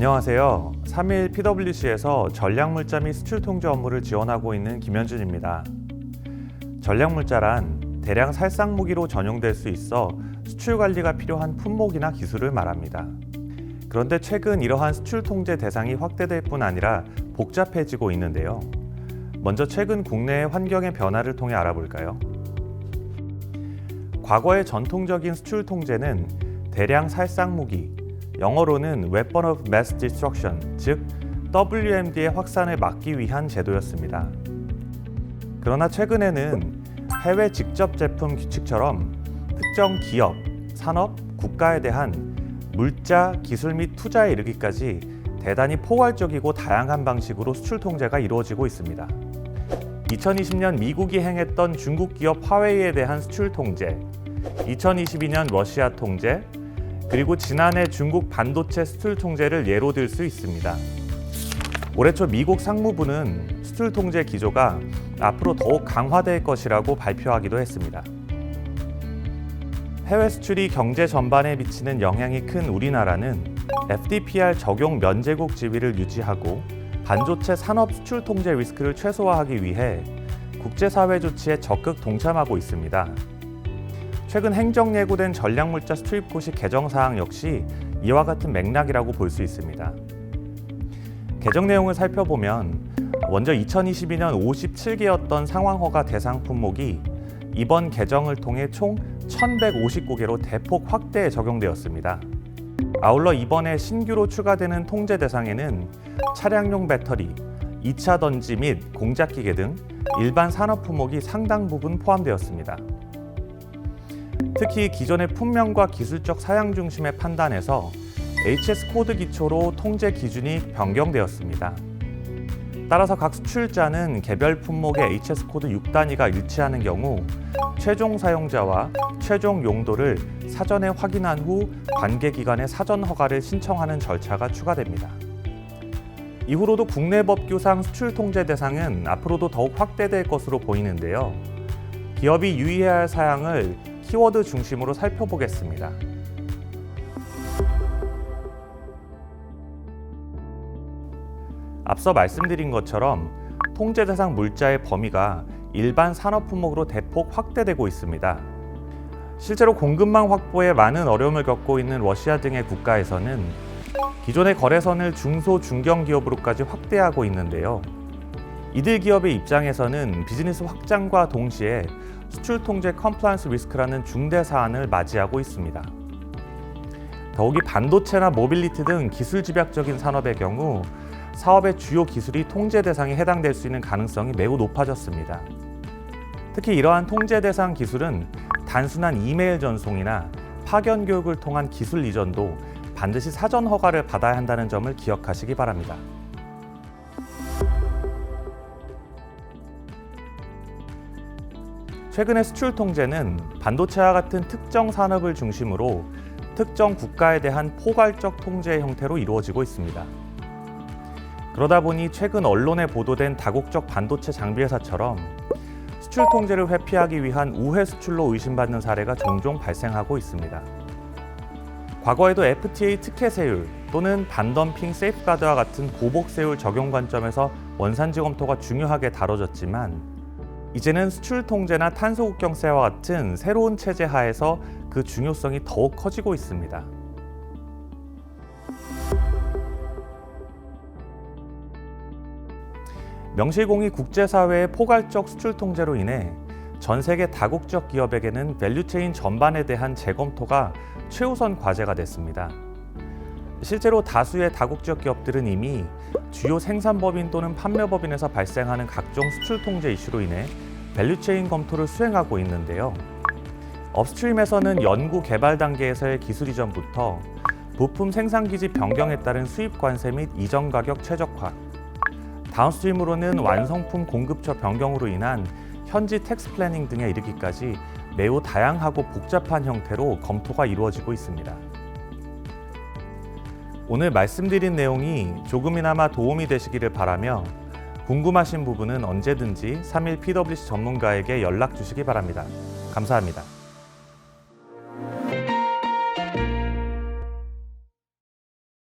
안녕하세요. 3일 PwC에서 전략물자 및 수출통제 업무를 지원하고 있는 김현준입니다. 전략물자란 대량 살상무기로 전용될 수 있어 수출 관리가 필요한 품목이나 기술을 말합니다. 그런데 최근 이러한 수출통제 대상이 확대될 뿐 아니라 복잡해지고 있는데요. 먼저 최근 국내의 환경의 변화를 통해 알아볼까요? 과거의 전통적인 수출통제는 대량 살상무기, 영어로는 Weapon of Mass Destruction, 즉 WMD의 확산을 막기 위한 제도였습니다. 그러나 최근에는 해외 직접 제품 규칙처럼 특정 기업, 산업, 국가에 대한 물자, 기술 및 투자에 이르기까지 대단히 포괄적이고 다양한 방식으로 수출 통제가 이루어지고 있습니다. 2020년 미국이 행했던 중국 기업 화웨이에 대한 수출 통제, 2022년 러시아 통제, 그리고 지난해 중국 반도체 수출 통제를 예로 들 수 있습니다. 올해 초 미국 상무부는 수출 통제 기조가 앞으로 더욱 강화될 것이라고 발표하기도 했습니다. 해외 수출이 경제 전반에 미치는 영향이 큰 우리나라는 FDPR 적용 면제국 지위를 유지하고 반도체 산업 수출 통제 리스크를 최소화하기 위해 국제사회 조치에 적극 동참하고 있습니다. 최근 행정 예고된 전략물자 수출입고시 개정 사항 역시 이와 같은 맥락이라고 볼 수 있습니다. 개정 내용을 살펴보면 먼저 2022년 57개였던 상황허가 대상 품목이 이번 개정을 통해 총 1,159개로 대폭 확대 적용되었습니다. 아울러 이번에 신규로 추가되는 통제 대상에는 차량용 배터리, 2차 던지 및 공작기계 등 일반 산업 품목이 상당 부분 포함되었습니다. 특히 기존의 품명과 기술적 사양 중심의 판단에서 HS 코드 기초로 통제 기준이 변경되었습니다. 따라서 각 수출자는 개별 품목의 HS 코드 6단위가 일치하는 경우 최종 사용자와 최종 용도를 사전에 확인한 후 관계기관의 사전 허가를 신청하는 절차가 추가됩니다. 이후로도 국내 법규상 수출 통제 대상은 앞으로도 더욱 확대될 것으로 보이는데요. 기업이 유의해야 할 사항을 키워드 중심으로 살펴보겠습니다. 앞서 말씀드린 것처럼 통제 대상 물자의 범위가 일반 산업 품목으로 대폭 확대되고 있습니다. 실제로 공급망 확보에 많은 어려움을 겪고 있는 러시아 등의 국가에서는 기존의 거래선을 중소, 중견 기업으로까지 확대하고 있는데요. 이들 기업의 입장에서는 비즈니스 확장과 동시에 수출 통제 컴플라이언스 리스크라는 중대 사안을 맞이하고 있습니다. 더욱이 반도체나 모빌리티 등 기술 집약적인 산업의 경우 사업의 주요 기술이 통제 대상에 해당될 수 있는 가능성이 매우 높아졌습니다. 특히 이러한 통제 대상 기술은 단순한 이메일 전송이나 파견 교육을 통한 기술 이전도 반드시 사전 허가를 받아야 한다는 점을 기억하시기 바랍니다. 최근의 수출 통제는 반도체와 같은 특정 산업을 중심으로 특정 국가에 대한 포괄적 통제 형태로 이루어지고 있습니다. 그러다 보니 최근 언론에 보도된 다국적 반도체 장비 회사처럼 수출 통제를 회피하기 위한 우회 수출로 의심받는 사례가 종종 발생하고 있습니다. 과거에도 FTA 특혜 세율 또는 반덤핑 세이프가드와 같은 보복 세율 적용 관점에서 원산지 검토가 중요하게 다뤄졌지만 이제는 수출 통제나 탄소 국경세와 같은 새로운 체제 하에서 그 중요성이 더욱 커지고 있습니다. 명실공히 국제사회의 포괄적 수출 통제로 인해 전 세계 다국적 기업에게는 밸류체인 전반에 대한 재검토가 최우선 과제가 됐습니다. 실제로 다수의 다국적 기업들은 이미 주요 생산법인 또는 판매법인에서 발생하는 각종 수출 통제 이슈로 인해 밸류체인 검토를 수행하고 있는데요. 업스트림에서는 연구 개발 단계에서의 기술 이전부터 부품 생산기지 변경에 따른 수입 관세 및 이전 가격 최적화, 다운스트림으로는 완성품 공급처 변경으로 인한 현지 텍스 플래닝 등에 이르기까지 매우 다양하고 복잡한 형태로 검토가 이루어지고 있습니다. 오늘 말씀드린 내용이 조금이나마 도움이 되시기를 바라며 궁금하신 부분은 언제든지 3일 PwC 전문가에게 연락 주시기 바랍니다. 감사합니다.